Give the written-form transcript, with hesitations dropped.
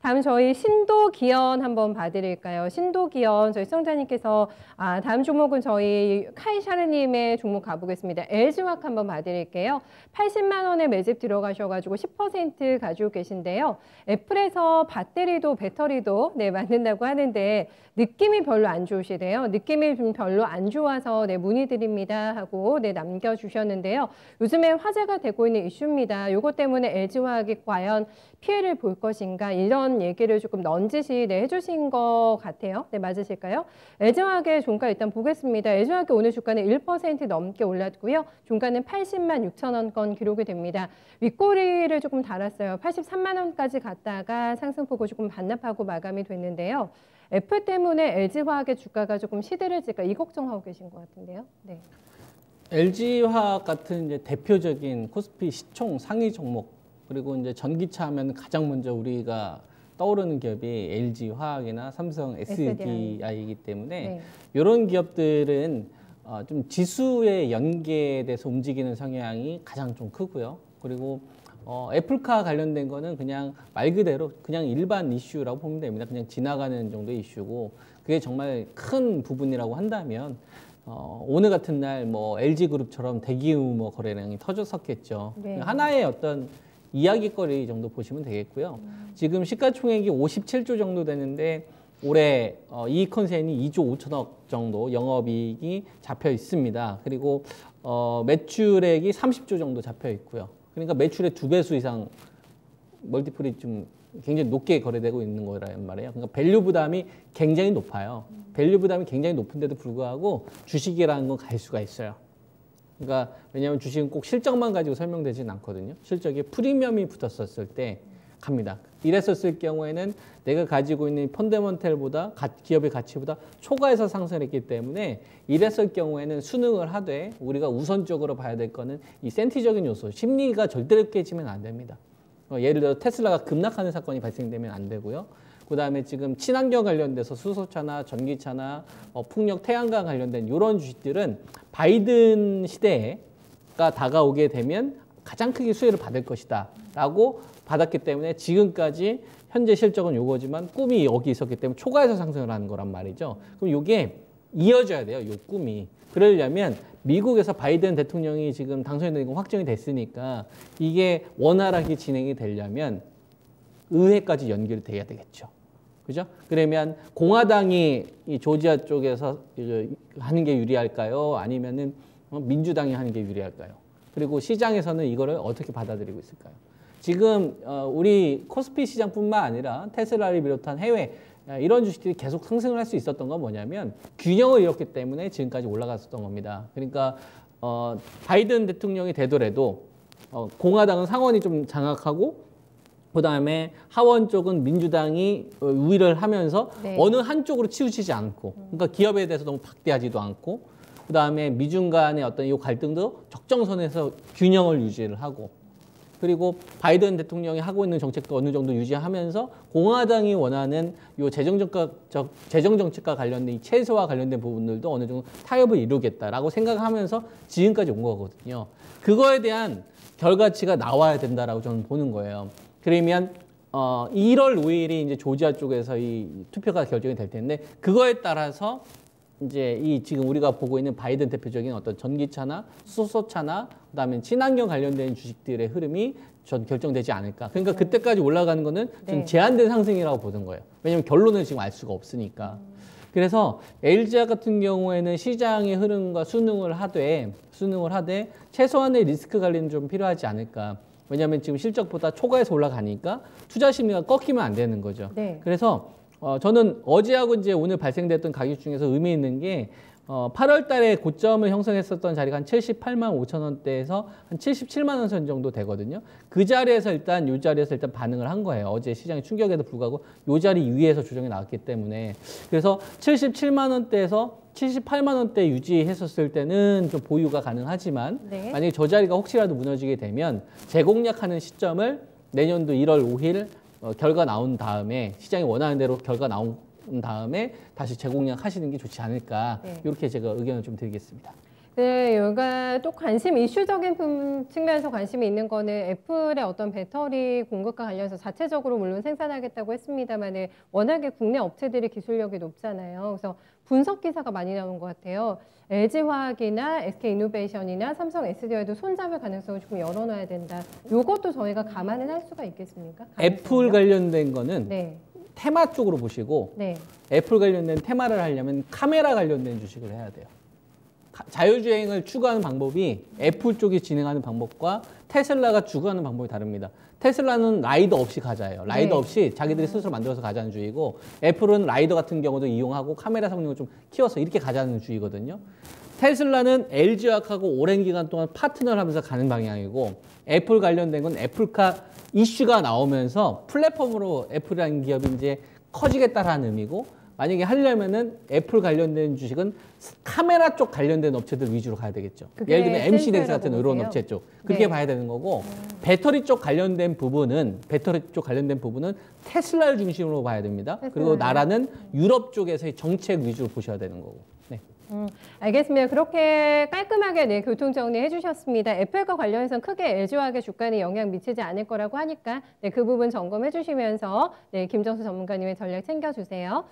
다음 저희 신도기현 한번 봐드릴까요? 신도기현 저희 시청자님께서 다음 종목은 저희 카이샤르님의 종목 가보겠습니다. LG화학 한번 봐드릴게요. 80만 원에 매집 들어가셔가지고 10% 가지고 계신데요. 애플에서 배터리도 만든다고 하는데 느낌이 별로 안 좋으시대요. 느낌이 좀 별로 안 좋아서 문의드립니다 하고 남겨주셨는데요. 요즘에 화제가 되고 있는 이슈입니다. 요것 때문에 LG화학이 과연 피해를 볼 것인가 이런 얘기를 조금 넌지시 해주신 것 같아요. 맞으실까요? LG화학의 종가 일단 보겠습니다. LG화학의 오늘 주가는 1% 넘게 올랐고요. 종가는 80만 6천 원권 기록이 됩니다. 윗꼬리를 조금 달았어요. 83만 원까지 갔다가 상승폭을 조금 반납하고 마감이 됐는데요. 애플 때문에 LG화학의 주가가 조금 시들해질까 이 걱정하고 계신 것 같은데요. 네. LG화학 같은 이제 대표적인 코스피 시총 상위 종목 그리고 이제 전기차 하면 가장 먼저 우리가 떠오르는 기업이 LG화학이나 삼성 SDI이기 때문에 이런 기업들은 좀 지수에 연계돼서 움직이는 성향이 가장 좀 크고요. 그리고 애플카 관련된 거는 그냥 말 그대로 그냥 일반 이슈라고 보면 됩니다. 그냥 지나가는 정도의 이슈고 그게 정말 큰 부분이라고 한다면 오늘 같은 날 LG그룹처럼 대규모 거래량이 터졌었겠죠. 하나의 어떤 이야기거리 정도 보시면 되겠고요. 지금 시가총액이 57조 정도 되는데 올해 이익 컨센이 2조 5천억 정도 영업이익이 잡혀 있습니다. 그리고 매출액이 30조 정도 잡혀 있고요. 그러니까 매출의 2배수 이상 멀티플이 좀 굉장히 높게 거래되고 있는 거란 말이에요. 그러니까 밸류 부담이 굉장히 높아요. 밸류 부담이 굉장히 높은데도 불구하고 주식이라는 건 갈 수가 있어요. 그러니까 왜냐하면 주식은 꼭 실적만 가지고 설명되지는 않거든요. 실적에 프리미엄이 붙었었을 때 갑니다. 이랬었을 경우에는 내가 가지고 있는 펀더멘털보다 기업의 가치보다 초과해서 상승했기 때문에 이랬을 경우에는 순응을 하되 우리가 우선적으로 봐야 될 거는 이 센티적인 요소, 심리가 절대로 깨지면 안 됩니다. 예를 들어 테슬라가 급락하는 사건이 발생되면 안 되고요. 그다음에 지금 친환경 관련돼서 수소차나 전기차나 풍력, 태양광 관련된 이런 주식들은 바이든 시대가 다가오게 되면 가장 크게 수혜를 받을 것이다 라고 받았기 때문에 지금까지 현재 실적은 요거지만 꿈이 여기 있었기 때문에 초과해서 상승을 하는 거란 말이죠. 그럼 이게 이어져야 돼요. 이 꿈이. 그러려면 미국에서 바이든 대통령이 지금 당선이 된 건 확정이 됐으니까 이게 원활하게 진행이 되려면 의회까지 연결돼야 되겠죠. 그죠? 그러면 공화당이 이 조지아 쪽에서 하는 게 유리할까요? 아니면은 민주당이 하는 게 유리할까요? 그리고 시장에서는 이거를 어떻게 받아들이고 있을까요? 지금 우리 코스피 시장뿐만 아니라 테슬라를 비롯한 해외 이런 주식들이 계속 상승을 할 수 있었던 건 뭐냐면 균형을 잃었기 때문에 지금까지 올라갔었던 겁니다. 그러니까 바이든 대통령이 되더라도 공화당은 상원이 좀 장악하고 그다음에 하원 쪽은 민주당이 우위를 하면서 어느 한쪽으로 치우치지 않고 그러니까 기업에 대해서 너무 박대하지도 않고 그다음에 미중 간의 어떤 이 갈등도 적정선에서 균형을 유지를 하고 그리고 바이든 대통령이 하고 있는 정책도 어느 정도 유지하면서 공화당이 원하는 이 재정 정책과 관련된 이 채소와 관련된 부분들도 어느 정도 타협을 이루겠다라고 생각하면서 지금까지 온 거거든요. 그거에 대한 결과치가 나와야 된다라고 저는 보는 거예요. 그러면 1월 5일이 이제 조지아 쪽에서 이 투표가 결정이 될 텐데 그거에 따라서 이제 이 지금 우리가 보고 있는 바이든 대표적인 어떤 전기차나 수소차나 그다음에 친환경 관련된 주식들의 흐름이 전 결정되지 않을까. 그러니까 그때까지 올라가는 거는 좀 제한된 상승이라고 보는 거예요. 왜냐하면 결론을 지금 알 수가 없으니까. 그래서 LG화 같은 경우에는 시장의 흐름과 순응을 하되 최소한의 리스크 관리는 좀 필요하지 않을까. 왜냐하면 지금 실적보다 초과해서 올라가니까 투자 심리가 꺾이면 안 되는 거죠. 그래서 저는 어제하고 이제 오늘 발생됐던 가격 중에서 의미 있는 게 8월 달에 고점을 형성했었던 자리가 한 78만 5천 원대에서 한 77만 원 선 정도 되거든요. 그 자리에서 이 자리에서 일단 반응을 한 거예요. 어제 시장의 충격에도 불구하고 이 자리 위에서 조정이 나왔기 때문에. 그래서 77만 원대에서 78만 원대 유지했었을 때는 좀 보유가 가능하지만 만약에 저 자리가 혹시라도 무너지게 되면 재공략하는 시점을 내년도 1월 5일 결과 나온 다음에 시장이 원하는 대로 결과 나온 다음에 다시 재공략하시는 게 좋지 않을까 이렇게 제가 의견을 좀 드리겠습니다. 네, 여기가 또 이슈적인 측면에서 관심이 있는 거는 애플의 어떤 배터리 공급과 관련해서 자체적으로 물론 생산하겠다고 했습니다만 워낙에 국내 업체들이 기술력이 높잖아요. 그래서 분석 기사가 많이 나온 것 같아요. LG화학이나 SK이노베이션이나 삼성 SDI도 손잡을 가능성을 조금 열어놔야 된다. 이것도 저희가 감안을 할 수가 있겠습니까? 애플 관련된 거는 네. 테마 쪽으로 보시고 네. 애플 관련된 테마를 하려면 카메라 관련된 주식을 해야 돼요. 자율주행을 추구하는 방법이 애플 쪽이 진행하는 방법과 테슬라가 추구하는 방법이 다릅니다. 테슬라는 라이더 없이 가자예요. 라이더 네. 없이 자기들이 스스로 만들어서 가자는 주의고 애플은 라이더 같은 경우도 이용하고 카메라 성능을 좀 키워서 이렇게 가자는 주의거든요. 테슬라는 LG화학하고 오랜 기간 동안 파트너를 하면서 가는 방향이고 애플 관련된 건 애플카 이슈가 나오면서 플랫폼으로 애플이라는 기업이 이제 커지겠다라는 의미고 만약에 하려면은 애플 관련된 주식은 카메라 쪽 관련된 업체들 위주로 가야 되겠죠. 예를 들면 MC넥스 같은 의료원 업체 쪽 그렇게 네. 봐야 되는 거고 배터리 쪽 관련된 부분은 테슬라를 중심으로 봐야 됩니다. 그리고 나라는 유럽 쪽에서의 정책 위주로 보셔야 되는 거고. 네. 알겠습니다. 그렇게 깔끔하게 네, 교통 정리해 주셨습니다. 애플과 관련해서는 크게 LG화학의 주가에 영향 미치지 않을 거라고 하니까 네, 그 부분 점검해 주시면서 네, 김정수 전문가님의 전략 챙겨주세요.